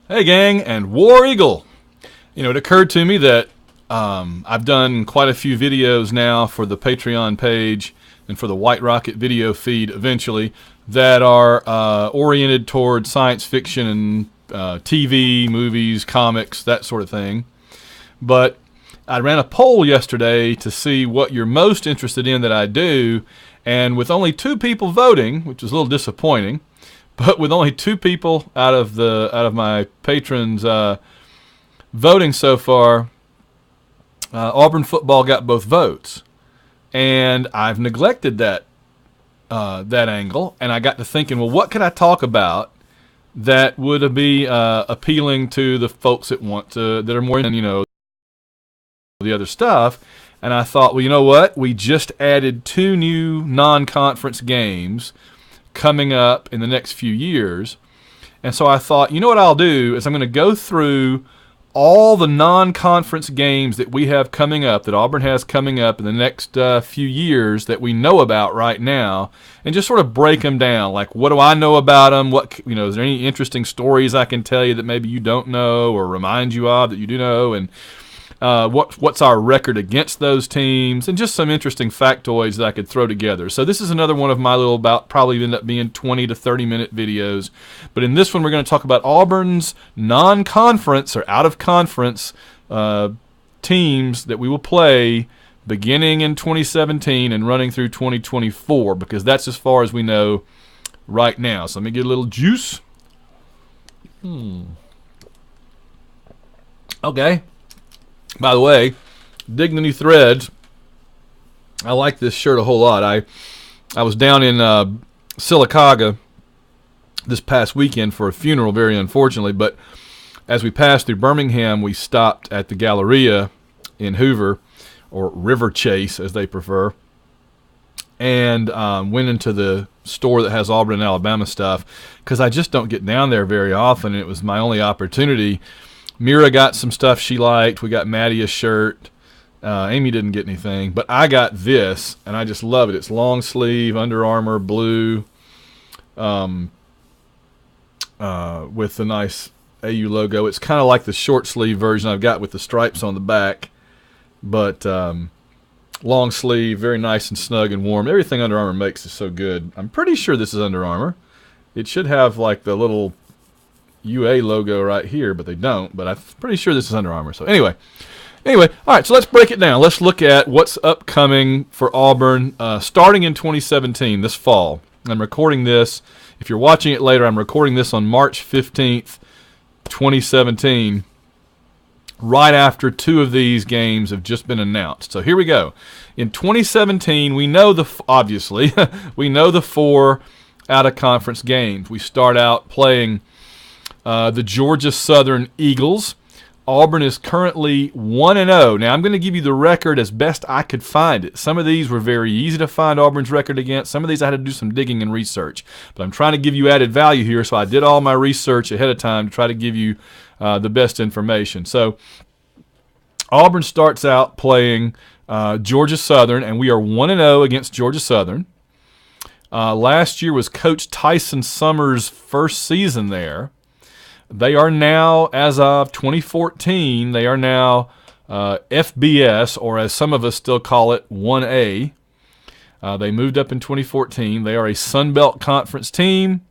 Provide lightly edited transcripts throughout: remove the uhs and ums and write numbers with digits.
Hey gang, and War Eagle. It occurred to me that I've done quite a few videos now for the Patreon page and for the White Rocket video feed eventually that are oriented toward science fiction and TV, movies, comics, that sort of thing. But I ran a poll yesterday to see what you're most interested in that I do, and with only 2 people voting, which was a little disappointing, but with only 2 people out of my patrons voting so far, Auburn football got both votes, and I've neglected that angle. And I got to thinking, well, what could I talk about that would be appealing to the folks that are more in the other stuff. And I thought, well, you know what? We just added 2 new non-conference games coming up in the next few years. And so I thought, you know what I'll do is I'm going to go through all the non-conference games that we have coming up, that Auburn has coming up in the next few years that we know about right now, and just sort of break them down. Like, what do I know about them? Is there any interesting stories I can tell you that maybe you don't know or remind you of that you do know? And what's our record against those teams, and just some interesting factoids that I could throw together. So this is another one of my little, probably end up being 20 to 30 minute videos. But in this one, we're going to talk about Auburn's non-conference or out-of-conference teams that we will play beginning in 2017 and running through 2024, because that's as far as we know right now. So let me get a little juice. Okay. By the way, dig the new threads. I like this shirt a whole lot. I was down in Sylacauga this past weekend for a funeral, very unfortunately. But as we passed through Birmingham, we stopped at the Galleria in Hoover, or River Chase as they prefer, and went into the store that has Auburn and Alabama stuff, because I just don't get down there very often, and it was my only opportunity. Mira got some stuff she liked. We got Maddie a shirt. Amy didn't get anything, but I got this, and I just love it. It's long sleeve, Under Armour, blue, with the nice AU logo. It's kind of like the short sleeve version I've got with the stripes on the back, but long sleeve, very nice and snug and warm. Everything Under Armour makes is so good. I'm pretty sure this is Under Armour. It should have like the little UA logo right here, but they don't. But I'm pretty sure this is Under Armour. So anyway, all right, so let's break it down. Let's look at what's upcoming for Auburn starting in 2017, this fall. I'm recording this. If you're watching it later, I'm recording this on March 15th, 2017, right after 2 of these games have just been announced. So here we go. In 2017, we know obviously, we know the 4 out-of-conference games. We start out playing the Georgia Southern Eagles. Auburn is currently 1-0. Now, I'm going to give you the record as best I could find it. Some of these were very easy to find Auburn's record against. Some of these I had to do some digging and research. But I'm trying to give you added value here, so I did all my research ahead of time to try to give you the best information. So Auburn starts out playing Georgia Southern, and we are 1-0 against Georgia Southern. Last year was Coach Tyson Summers' first season there. They are now, as of 2014, they are now FBS, or as some of us still call it, 1A. They moved up in 2014. They are a Sun Belt Conference team.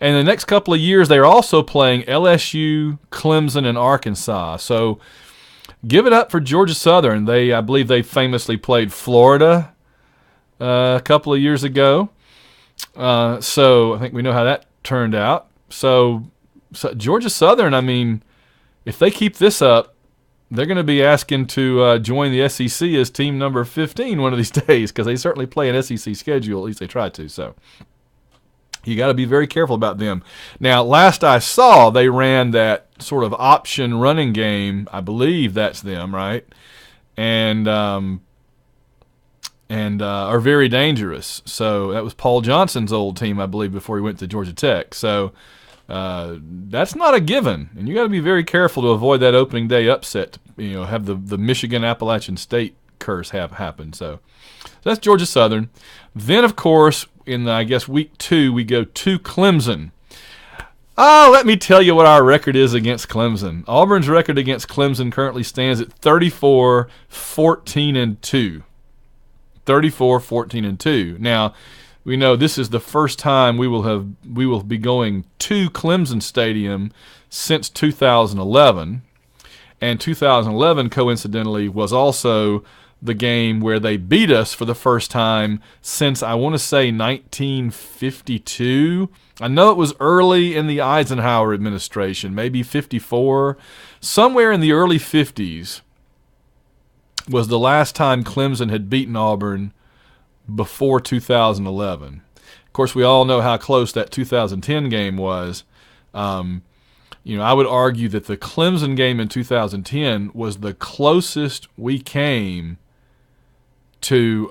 And the next couple of years, they are also playing LSU, Clemson, and Arkansas. So give it up for Georgia Southern. I believe they famously played Florida a couple of years ago. So I think we know how that turned out. So Georgia Southern, I mean, if they keep this up, they're going to be asking to join the SEC as team number 15 one of these days, because they certainly play an SEC schedule. At least they try to. So you got to be very careful about them. Now, last I saw, they ran that sort of option running game. I believe that's them, right? And are very dangerous. So that was Paul Johnson's old team, I believe, before he went to Georgia Tech. So that's not a given, and you got to be very careful to avoid that opening day upset. Have the Michigan Appalachian State curse have happened. So that's Georgia Southern. Then, of course, in I guess week 2, we go to Clemson. Oh, let me tell you what our record is against Clemson. Auburn's record against Clemson currently stands at 34-14-2. 34-14-2. Now, we know this is the first time we will be going to Clemson Stadium since 2011. And 2011, coincidentally, was also the game where they beat us for the first time since, I want to say, 1952. I know it was early in the Eisenhower administration, maybe 54. Somewhere in the early 50s was the last time Clemson had beaten Auburn before 2011. Of course, we all know how close that 2010 game was. I would argue that the Clemson game in 2010 was the closest we came to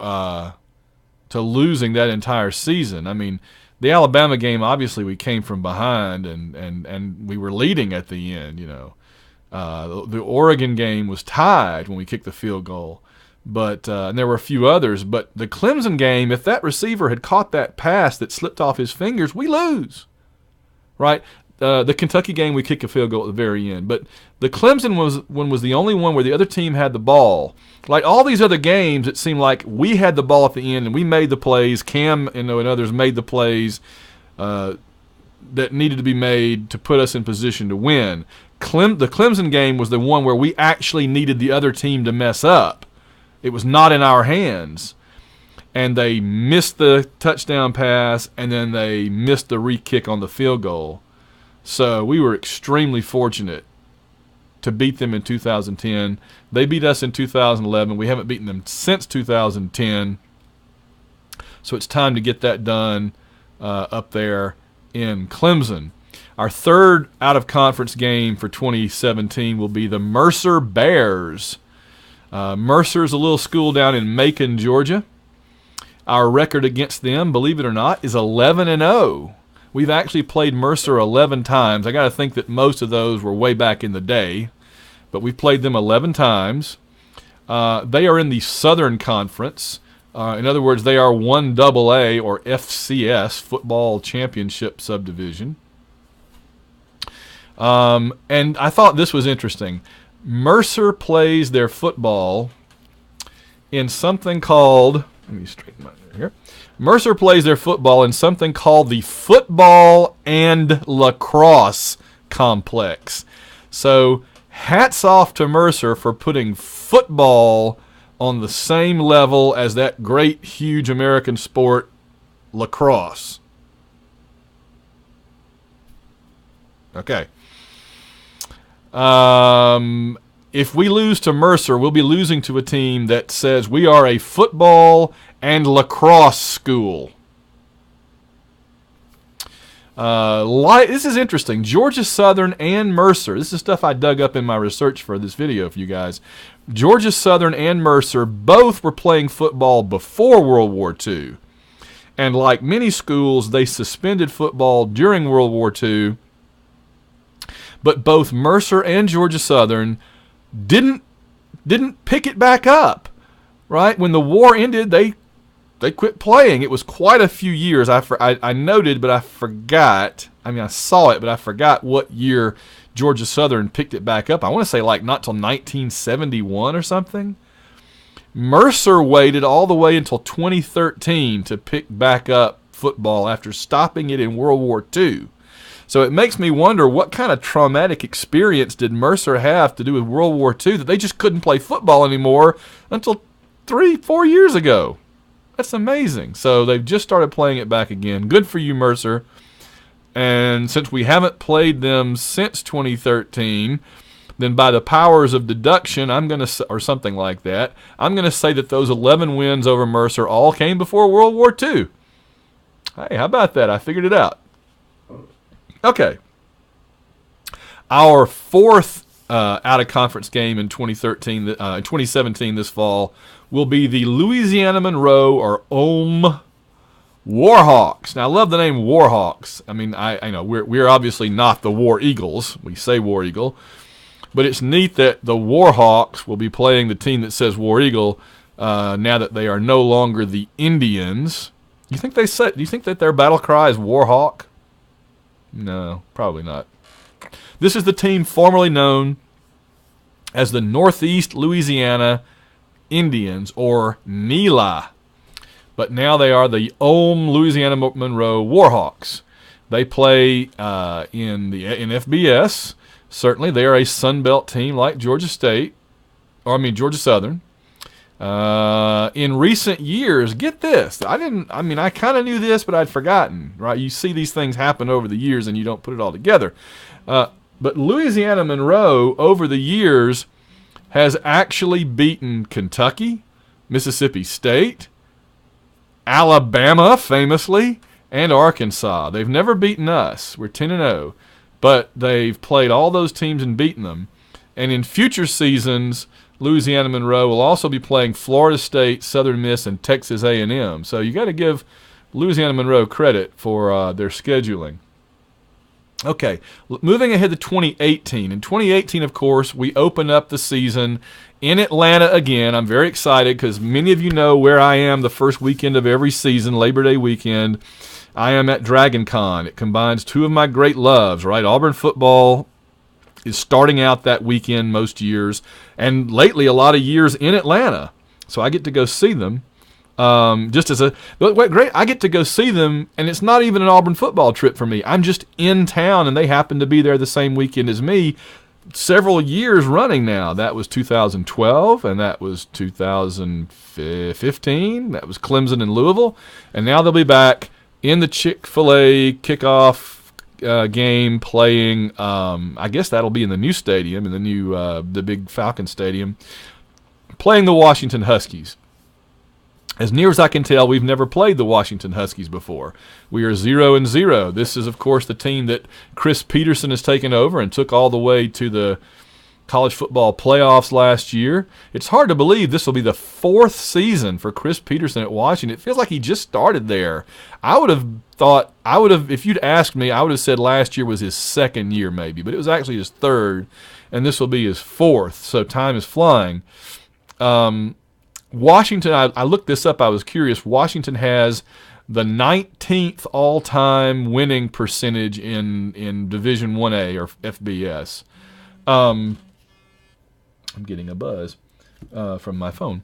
losing that entire season. I mean, the Alabama game, obviously, we came from behind and we were leading at the end. The Oregon game was tied when we kicked the field goal, but and there were a few others. But the Clemson game, if that receiver had caught that pass that slipped off his fingers, we lose, right? The Kentucky game, we kick a field goal at the very end. But the Clemson one was the only one where the other team had the ball. Like all these other games, it seemed like we had the ball at the end and we made the plays. Cam and others made the plays that needed to be made to put us in position to win. The Clemson game was the one where we actually needed the other team to mess up. It was not in our hands. And they missed the touchdown pass, and then they missed the re-kick on the field goal. So we were extremely fortunate to beat them in 2010. They beat us in 2011. We haven't beaten them since 2010. So it's time to get that done up there in Clemson. Our third out-of-conference game for 2017 will be the Mercer Bears. Mercer's a little school down in Macon, Georgia. Our record against them, believe it or not, is 11-0. We've actually played Mercer 11 times. I got to think that most of those were way back in the day, but we've played them 11 times. They are in the Southern Conference. In other words, they are 1AA or FCS, Football Championship Subdivision. And I thought this was interesting. Mercer plays their football in something called, let me straighten my hair here. Mercer plays their football in something called the Football and Lacrosse Complex. So hats off to Mercer for putting football on the same level as that great, huge American sport, lacrosse. Okay. If we lose to Mercer, we'll be losing to a team that says we are a football and lacrosse school. This is interesting. Georgia Southern and Mercer. This is stuff I dug up in my research for this video for you guys. Georgia Southern and Mercer both were playing football before World War II. And like many schools, they suspended football during World War II. But both Mercer and Georgia Southern didn't pick it back up, right? When the war ended, they quit playing. It was quite a few years. I noted, but I forgot. I mean, I saw it, but I forgot what year Georgia Southern picked it back up. I want to say like not till 1971 or something. Mercer waited all the way until 2013 to pick back up football after stopping it in World War II. So it makes me wonder what kind of traumatic experience did Mercer have to do with World War II that they just couldn't play football anymore until 3-4 years ago. That's amazing. So they've just started playing it back again. Good for you, Mercer. And since we haven't played them since 2013, then by the powers of deduction, or something like that, I'm going to say that those 11 wins over Mercer all came before World War II. Hey, how about that? I figured it out. Okay. Our fourth out-of-conference game in 2017 this fall will be the Louisiana Monroe or Ulm Warhawks. Now, I love the name Warhawks. I mean, I know we're obviously not the War Eagles. We say War Eagle. But it's neat that the Warhawks will be playing the team that says War Eagle now that they are no longer the Indians. Do you think that their battle cry is Warhawk? No, probably not. This is the team formerly known as the Northeast Louisiana Indians, or NELA. But now they are the Ulm, Louisiana Monroe Warhawks. They play in FBS. Certainly, they are a Sun Belt team like Georgia Southern. In recent years, get this. I kind of knew this, but I'd forgotten, right? You see these things happen over the years and you don't put it all together. But Louisiana Monroe, over the years, has actually beaten Kentucky, Mississippi State, Alabama, famously, and Arkansas. They've never beaten us. We're 10-0. But they've played all those teams and beaten them. And in future seasons, Louisiana Monroe will also be playing Florida State, Southern Miss, and Texas A&M. So you got to give Louisiana Monroe credit for their scheduling. Okay, moving ahead to 2018. In 2018, of course, we open up the season in Atlanta again. I'm very excited because many of you know where I am the first weekend of every season, Labor Day weekend. I am at Dragon Con. It combines two of my great loves, right? Auburn football is starting out that weekend most years, and lately a lot of years in Atlanta. So I get to go see them. I get to go see them, and it's not even an Auburn football trip for me. I'm just in town, and they happen to be there the same weekend as me several years running now. That was 2012, and that was 2015. That was Clemson and Louisville, and now they'll be back in the Chick-fil-A kickoff game playing. I guess that'll be in the new stadium, in the big Falcon Stadium, playing the Washington Huskies. As near as I can tell, we've never played the Washington Huskies before. We are 0-0. This is, of course, the team that Chris Peterson has taken over and took all the way to the college football playoffs last year. It's hard to believe this will be the fourth season for Chris Peterson at Washington. It feels like he just started there. If you'd asked me, I would have said last year was his second year maybe, but it was actually his third, and this will be his fourth, so time is flying. Washington, I looked this up. I was curious. Washington has the 19th all-time winning percentage in Division 1A or FBS. I'm getting a buzz from my phone.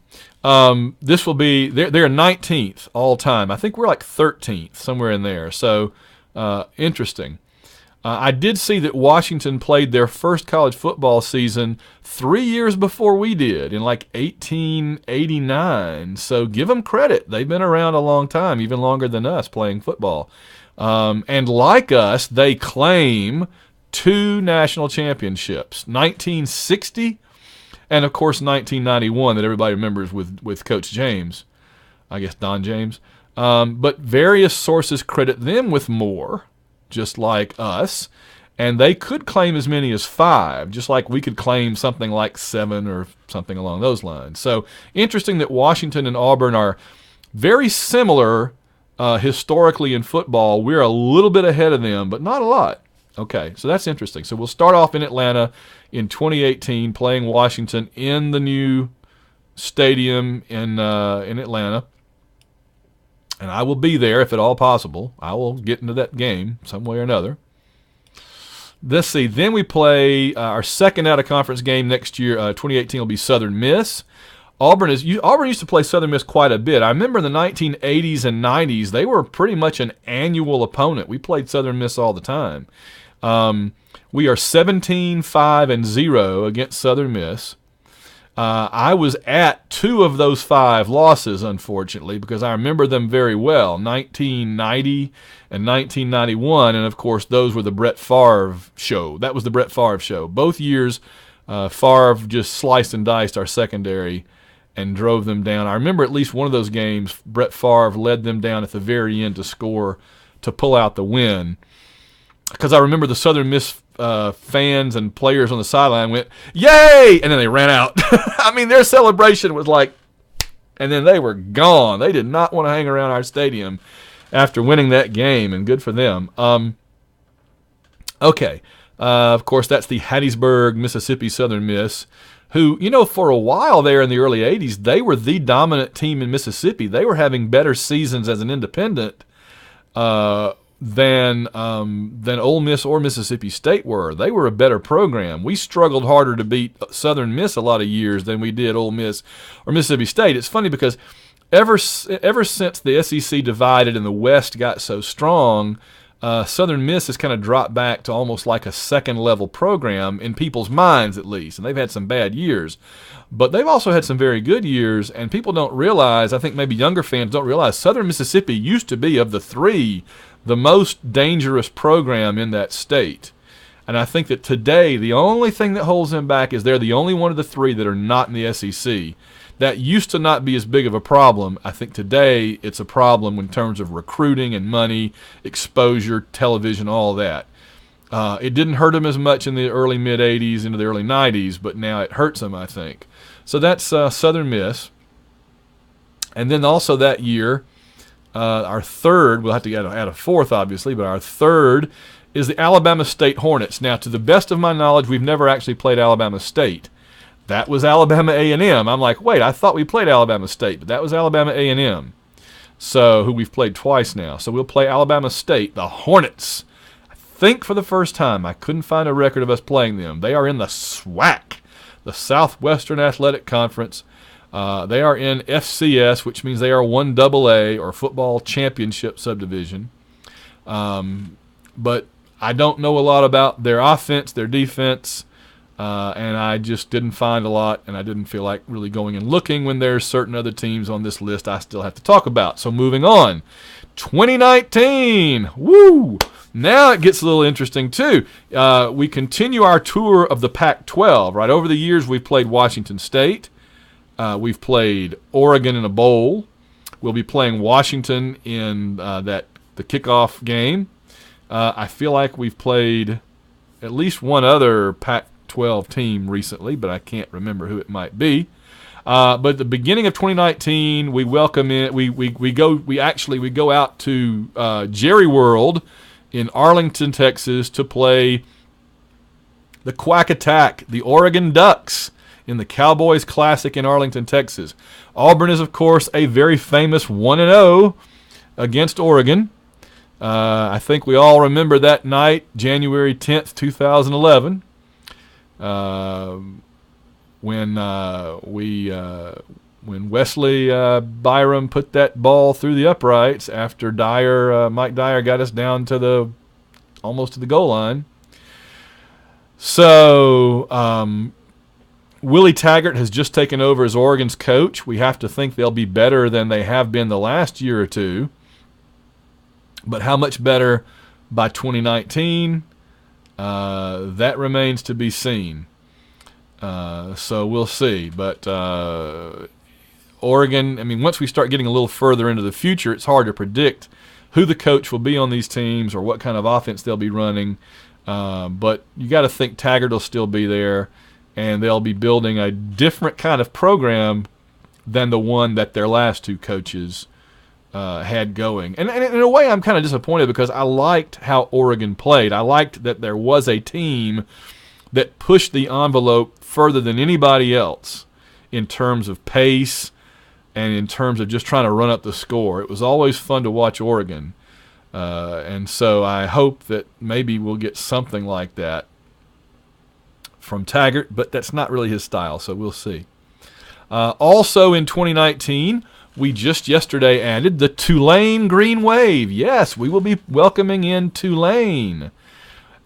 This will be they're 19th all-time. I think we're like 13th, somewhere in there. So interesting. I did see that Washington played their first college football season 3 years before we did, in like 1889. So give them credit. They've been around a long time, even longer than us, playing football. And like us, they claim 2 national championships, 1960 and, of course, 1991 that everybody remembers with Coach James, I guess Don James. But various sources credit them with more, just like us, and they could claim as many as 5, just like we could claim something like 7 or something along those lines. So interesting that Washington and Auburn are very similar historically in football. We're a little bit ahead of them, but not a lot. Okay, so that's interesting. So we'll start off in Atlanta in 2018, playing Washington in the new stadium in Atlanta. And I will be there if at all possible. I will get into that game some way or another. Let's see. Then we play our second out-of-conference game next year. 2018 will be Southern Miss. Auburn used to play Southern Miss quite a bit. I remember in the 1980s and 90s, they were pretty much an annual opponent. We played Southern Miss all the time. We are 17-5-0 against Southern Miss. I was at 2 of those 5 losses, unfortunately, because I remember them very well, 1990 and 1991, and, of course, those were the Brett Favre show. That was the Brett Favre show. Both years, Favre just sliced and diced our secondary and drove them down. I remember at least one of those games, Brett Favre led them down at the very end to pull out the win, because I remember the Southern Miss fans and players on the sideline went, "Yay!" and then they ran out. I mean, their celebration was like, and then they were gone. They did not want to hang around our stadium after winning that game, and good for them. Okay. Of course, that's the Hattiesburg, Mississippi Southern Miss, who, for a while there in the early 80s, they were the dominant team in Mississippi. They were having better seasons as an independent than Ole Miss or Mississippi State were. They were a better program. We struggled harder to beat Southern Miss a lot of years than we did Ole Miss or Mississippi State. It's funny because ever since the SEC divided and the West got so strong, Southern Miss has kind of dropped back to almost like a second-level program in people's minds, at least. And they've had some bad years. But they've also had some very good years, and people don't realize, I think maybe younger fans don't realize, Southern Mississippi used to be, of the three, the most dangerous program in that state. And I think that today, the only thing that holds them back is they're the only one of the three that are not in the SEC. That used to not be as big of a problem. I think today it's a problem in terms of recruiting and money, exposure, television, all that. It didn't hurt them as much in the early mid-'80s into the early '90s, but now it hurts them, I think. So that's Southern Miss. And then also that year, our third, we'll have to add a fourth, obviously, but our third is the Alabama State Hornets. Now, to the best of my knowledge, we've never actually played Alabama State. That was Alabama A&M. I'm like, wait, I thought we played Alabama State, but that was Alabama A&M, so who we've played twice now. So we'll play Alabama State, the Hornets. I think for the first time, I couldn't find a record of us playing them. They are in the SWAC, the Southwestern Athletic Conference. They are in FCS, which means they are 1AA, or Football Championship Subdivision. But I don't know a lot about their offense, their defense, and I just didn't find a lot, and I didn't feel like really going and looking when there's certain other teams on this list I still have to talk about. So moving on. 2019. Woo! Now it gets a little interesting, too. We continue our tour of the Pac-12. Right, over the years, we've played Washington State. We've played Oregon in a bowl. We'll be playing Washington in the kickoff game. I feel like we've played at least one other Pac-12 team recently, but I can't remember who it might be. But at the beginning of 2019, we welcome in. We go out to Jerry World in Arlington, Texas, to play the Quack Attack, the Oregon Ducks, in the Cowboys Classic in Arlington, Texas. Auburn is, of course, a very famous 1-0 against Oregon. I think we all remember that night, January 10th, 2011, when Wesley Byram put that ball through the uprights after Mike Dyer got us down to almost to the goal line. So Willie Taggart has just taken over as Oregon's coach. We have to think they'll be better than they have been the last year or two. But how much better by 2019, that remains to be seen. So we'll see. But Oregon, I mean, once we start getting a little further into the future, it's hard to predict who the coach will be on these teams or what kind of offense they'll be running. But you got to think Taggart will still be there, and they'll be building a different kind of program than the one that their last two coaches had going. And in a way, I'm kind of disappointed because I liked how Oregon played. I liked that there was a team that pushed the envelope further than anybody else in terms of pace and in terms of just trying to run up the score. It was always fun to watch Oregon. And so I hope that maybe we'll get something like that from Taggart, but that's not really his style, so we'll see. Also in 2019, we just yesterday added the Tulane Green Wave. Yes, we will be welcoming in Tulane.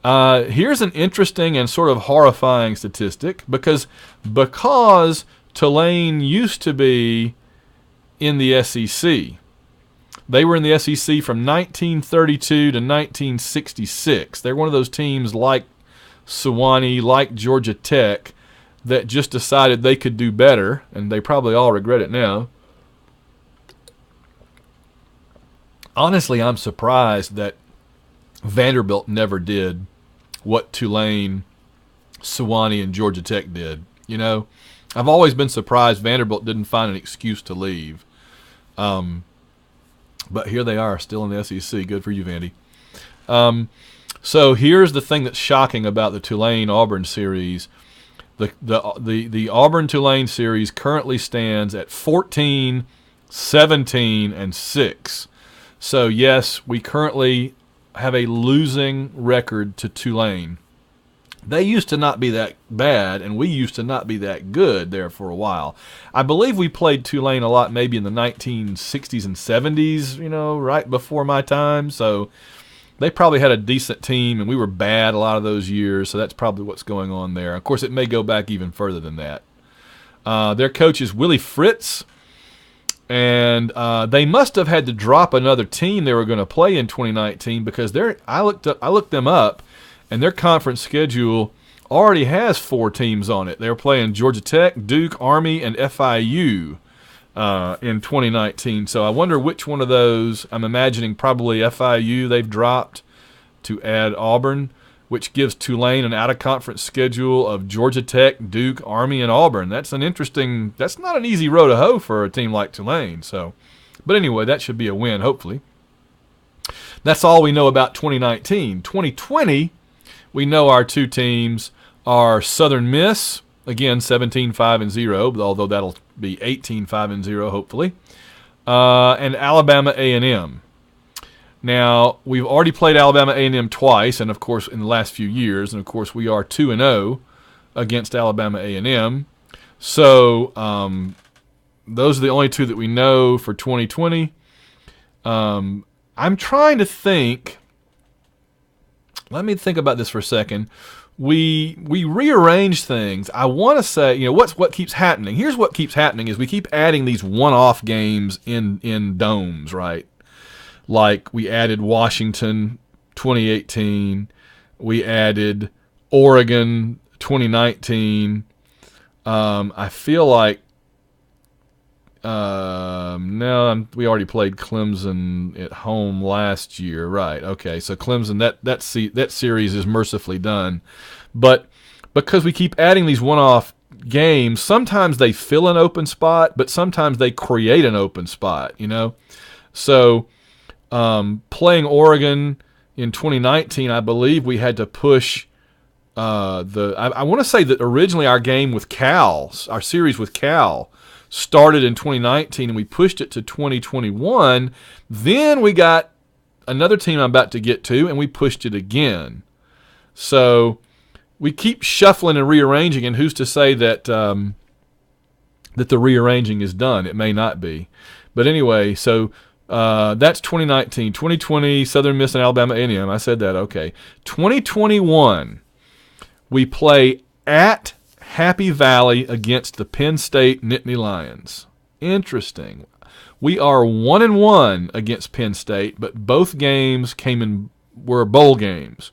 Here's an interesting and sort of horrifying statistic because Tulane used to be in the SEC. They were in the SEC from 1932 to 1966. They're one of those teams like Sewanee, like Georgia Tech, that just decided they could do better, and they probably all regret it now. Honestly, I'm surprised that Vanderbilt never did what Tulane, Sewanee, and Georgia Tech did. You know, I've always been surprised Vanderbilt didn't find an excuse to leave. But here they are, still in the SEC. Good for you, Vandy. So here's the thing that's shocking about the Tulane-Auburn series. The Auburn-Tulane series currently stands at 14, 17, and 6. So, yes, we currently have a losing record to Tulane. They used to not be that bad, and we used to not be that good there for a while. I believe we played Tulane a lot maybe in the 1960s and 70s, right before my time. So they probably had a decent team, and we were bad a lot of those years. So that's probably what's going on there. Of course, it may go back even further than that. Their coach is Willie Fritz, and they must have had to drop another team they were going to play in 2019 because I looked them up. And their conference schedule already has 4 teams on it. They're playing Georgia Tech, Duke, Army, and FIU in 2019. So I wonder which one of those. I'm imagining probably FIU they've dropped to add Auburn, which gives Tulane an out-of-conference schedule of Georgia Tech, Duke, Army, and Auburn. That's not an easy row to hoe for a team like Tulane. But anyway, that should be a win, hopefully. That's all we know about 2019. 2020. We know our 2 teams are Southern Miss, again 17-5-0, although that'll be 18-5-0 hopefully, and Alabama A&M. Now we've already played Alabama A&M twice, and of course in the last few years, and of course we are 2-0 against Alabama A&M. So those are the only 2 that we know for 2020. I'm trying to think. Let me think about this for a second. We rearrange things. I want to say, what keeps happening. Here's what keeps happening is we keep adding these one-off games in domes, right? Like we added Washington 2018. We added Oregon 2019. I feel like we already played Clemson at home last year, right? Okay, so Clemson, that series is mercifully done, but because we keep adding these one-off games, sometimes they fill an open spot, but sometimes they create an open spot. So playing Oregon in 2019, I believe we had to push I want to say that originally our game with Cal, our series with Cal, started in 2019 and we pushed it to 2021. Then we got another team I'm about to get to and we pushed it again. So we keep shuffling and rearranging, and who's to say that that the rearranging is done? It may not be. But anyway, so that's 2019. 2020, Southern Miss and Alabama A&M. I said that, okay. 2021, we play at Happy Valley against the Penn State Nittany Lions. Interesting. We are 1-1 against Penn State, but both games were bowl games.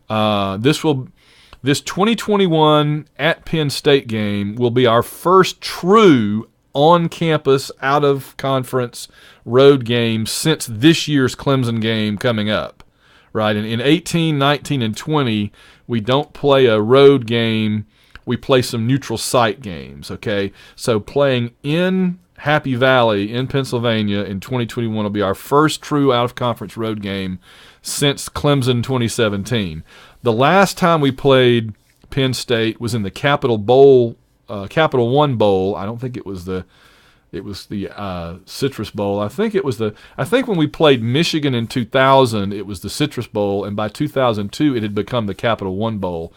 This 2021 at Penn State game will be our first true on-campus, out-of-conference road game since this year's Clemson game coming up. Right? And in 18, 19, and 20, we don't play a road game. We play some neutral site games, okay? So playing in Happy Valley in Pennsylvania in 2021 will be our first true out-of-conference road game since Clemson 2017. The last time we played Penn State was in the Capital One Bowl. I don't think it was the Citrus Bowl. I think when we played Michigan in 2000, it was the Citrus Bowl, and by 2002 it had become the Capital One Bowl.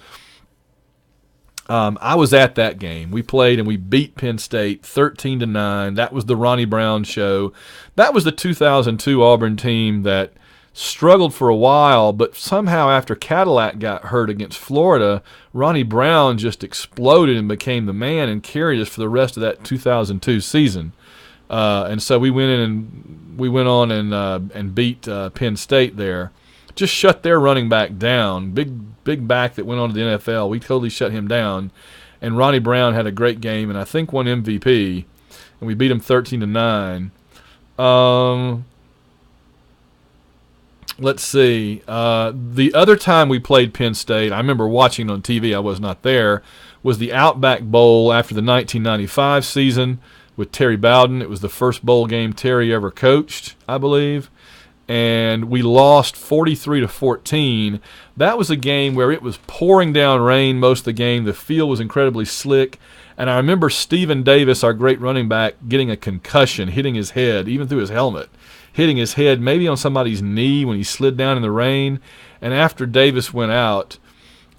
I was at that game. We played and we beat Penn State 13-9. That was the Ronnie Brown show. That was the 2002 Auburn team that struggled for a while, but somehow after Cadillac got hurt against Florida, Ronnie Brown just exploded and became the man and carried us for the rest of that 2002 season. And so we went on and beat Penn State there. Just shut their running back down. Big back that went on to the NFL. We totally shut him down. And Ronnie Brown had a great game and I think won MVP. And we beat him 13-9. Let's see. The other time we played Penn State, I remember watching on TV, I was not there, was the Outback Bowl after the 1995 season with Terry Bowden. It was the first bowl game Terry ever coached, I believe. And we lost 43-14. That was a game where it was pouring down rain most of the game. The field was incredibly slick. And I remember Stephen Davis, our great running back, getting a concussion, hitting his head, even through his helmet. hitting his head maybe on somebody's knee when he slid down in the rain. And after Davis went out,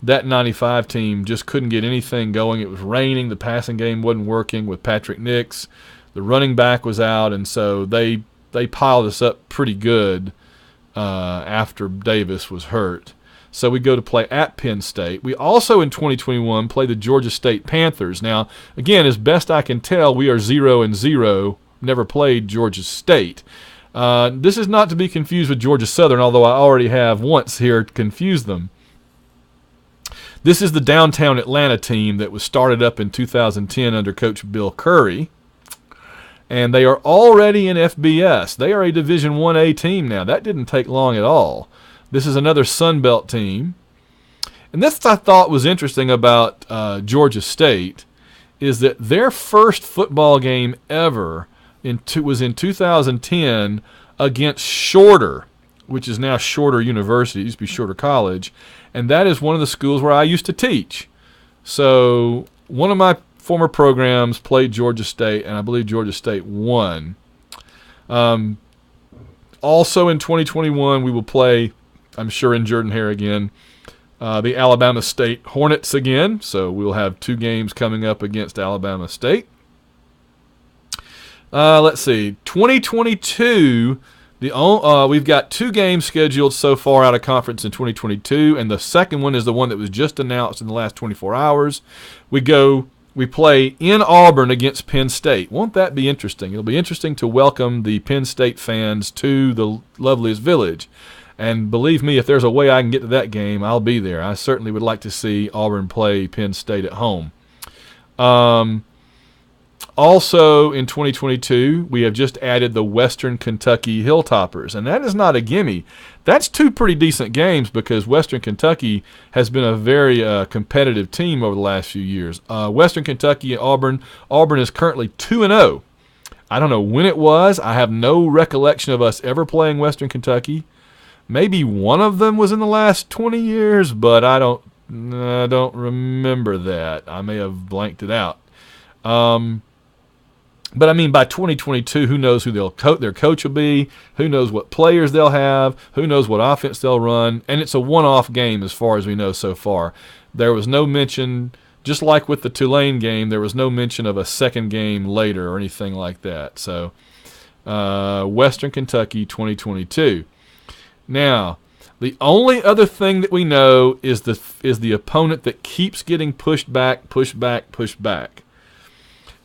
that 95 team just couldn't get anything going. It was raining. The passing game wasn't working with Patrick Nix. The running back was out, and so they piled us up pretty good after Davis was hurt. So we go to play at Penn State. We also, in 2021, play the Georgia State Panthers. Now, again, as best I can tell, we are 0-0, never played Georgia State. This is not to be confused with Georgia Southern, although I already have once here confused them. This is the downtown Atlanta team that was started up in 2010 under Coach Bill Curry. And they are already in FBS. They are a Division 1A team now. That didn't take long at all. This is another Sun Belt team. And this I thought was interesting about Georgia State is that their first football game ever was in 2010 against Shorter, which is now Shorter University. It used to be Shorter College. And that is one of the schools where I used to teach. So one of my former programs played Georgia State, and I believe Georgia State won. Also in 2021, we will play, I'm sure in Jordan-Hare again, the Alabama State Hornets again. So we'll have 2 games coming up against Alabama State. Let's see, 2022, we've got 2 games scheduled so far out of conference in 2022, and the second one is the one that was just announced in the last 24 hours. We play in Auburn against Penn State. Won't that be interesting? It'll be interesting to welcome the Penn State fans to the loveliest village. And believe me, if there's a way I can get to that game, I'll be there. I certainly would like to see Auburn play Penn State at home. Also in 2022, we have just added the Western Kentucky Hilltoppers, and that is not a gimme. That's 2 pretty decent games because Western Kentucky has been a very competitive team over the last few years. Western Kentucky and Auburn. Auburn is currently 2-0. I don't know when it was. I have no recollection of us ever playing Western Kentucky. Maybe one of them was in the last 20 years, but I don't remember that. I may have blanked it out. But, I mean, by 2022, who knows who their coach will be, who knows what players they'll have, who knows what offense they'll run, and it's a one-off game as far as we know so far. There was no mention, just like with the Tulane game, there was no mention of a second game later or anything like that. So, Western Kentucky 2022. Now, the only other thing that we know is the opponent that keeps getting pushed back.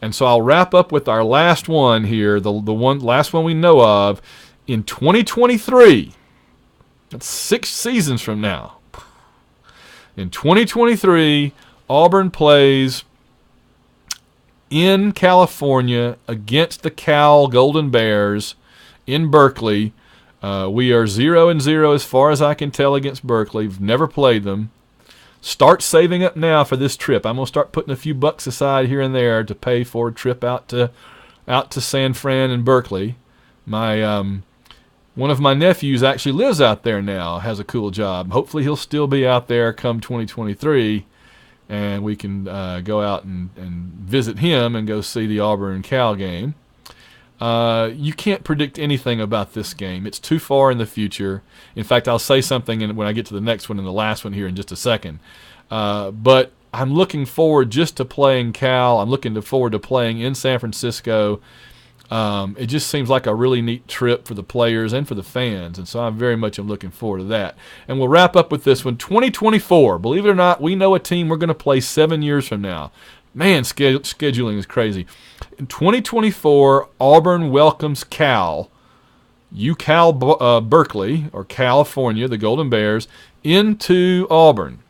And so I'll wrap up with our last one here, the last one we know of, in 2023. That's 6 seasons from now. In 2023, Auburn plays in California against the Cal Golden Bears in Berkeley. We are 0-0 as far as I can tell against Berkeley. We've never played them. Start saving up now for this trip. I'm going to start putting a few bucks aside here and there to pay for a trip out to San Fran and Berkeley. One of my nephews actually lives out there now, has a cool job. Hopefully he'll still be out there come 2023, and we can go out and visit him and go see the Auburn and Cal game. You can't predict anything about this game. It's too far in the future. In fact, I'll say something when I get to the next one and the last one here in just a second. But I'm looking forward just to playing Cal. I'm looking forward to playing in San Francisco. It just seems like a really neat trip for the players and for the fans, and so I'm very much looking forward to that. And we'll wrap up with this one. 2024, believe it or not, we know a team we're going to play 7 years from now. Man, scheduling is crazy. In 2024, Auburn welcomes Cal, Berkeley, or California, the Golden Bears, into Auburn.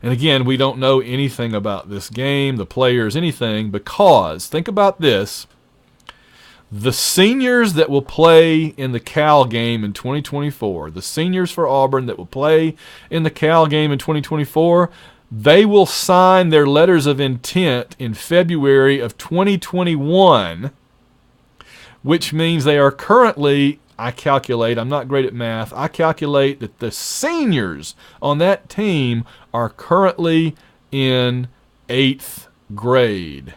And again, we don't know anything about this game, the players, anything, because, think about this, the seniors that will play in the Cal game in 2024, the seniors for Auburn that will play in the Cal game in 2024, they will sign their letters of intent in February of 2021, which means they are currently, I calculate, I'm not great at math, I calculate that the seniors on that team are currently in 8th grade.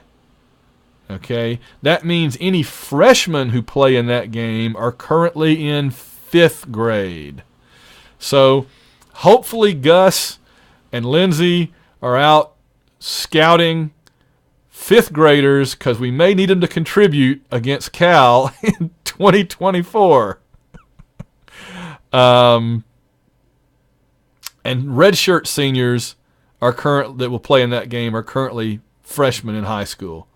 Okay, that means any freshmen who play in that game are currently in 5th grade. So hopefully Gus and Lindsay are out scouting 5th graders, because we may need them to contribute against Cal in 2024. And redshirt seniors that will play in that game are currently freshmen in high school.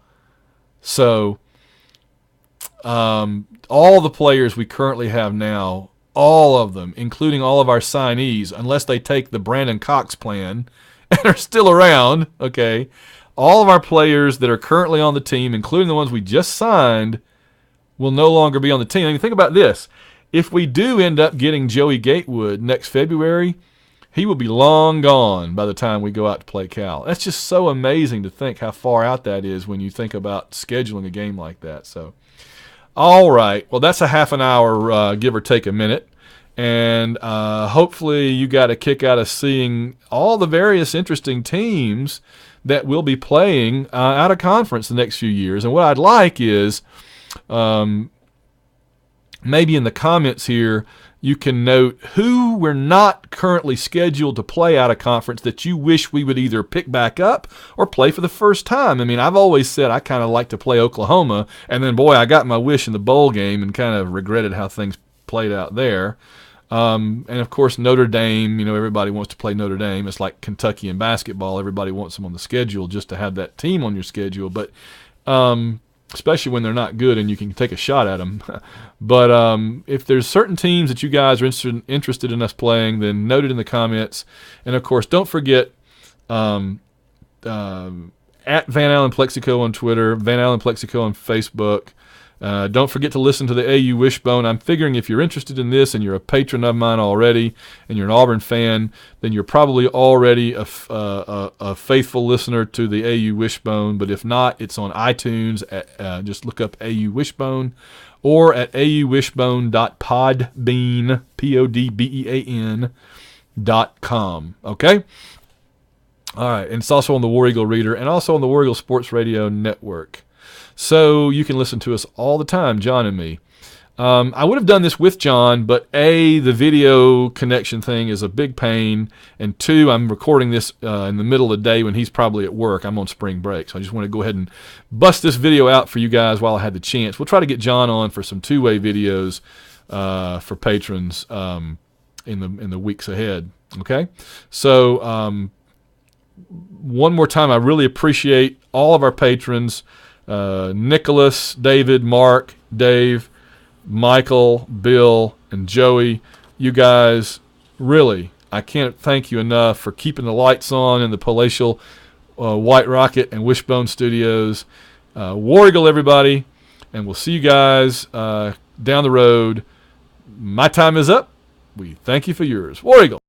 So all the players we currently have now, all of them, including all of our signees, unless they take the Brandon Cox plan and are still around, okay, all of our players that are currently on the team, including the ones we just signed, will no longer be on the team. I mean, think about this. If we do end up getting Joey Gatewood next February, he will be long gone by the time we go out to play Cal. That's just so amazing to think how far out that is when you think about scheduling a game like that. So, all right. Well, that's a half an hour, give or take a minute. And hopefully you got a kick out of seeing all the various interesting teams that will be playing out of conference the next few years. And what I'd like is maybe in the comments here, you can note who we're not currently scheduled to play out of conference that you wish we would either pick back up or play for the first time. I mean, I've always said I kind of like to play Oklahoma, and then, boy, I got my wish in the bowl game and kind of regretted how things played out there. And, of course, Notre Dame, everybody wants to play Notre Dame. It's like Kentucky in basketball. Everybody wants them on the schedule just to have that team on your schedule. But especially when they're not good and you can take a shot at them. But if there's certain teams that you guys are interested in us playing, then note it in the comments. And, of course, don't forget at Van Allen Plexico on Twitter, Van Allen Plexico on Facebook. Don't forget to listen to the AU Wishbone. I'm figuring if you're interested in this and you're a patron of mine already and you're an Auburn fan, then you're probably already a faithful listener to the AU Wishbone. But if not, it's on iTunes. Just look up AU Wishbone or at auwishbone.podbean, podbean.com. Okay? All right. And it's also on the War Eagle Reader and also on the War Eagle Sports Radio Network. So you can listen to us all the time, John and me. I would have done this with John, but A, the video connection thing is a big pain, and 2, I'm recording this in the middle of the day when he's probably at work. I'm on spring break, so I just want to go ahead and bust this video out for you guys while I had the chance. We'll try to get John on for some two-way videos for patrons in the weeks ahead. Okay? So one more time, I really appreciate all of our patrons. Nicholas, David, Mark, Dave, Michael, Bill, and Joey. You guys, really, I can't thank you enough for keeping the lights on in the palatial White Rocket and Wishbone Studios. War Eagle, everybody, and we'll see you guys down the road. My time is up. We thank you for yours. War Eagle.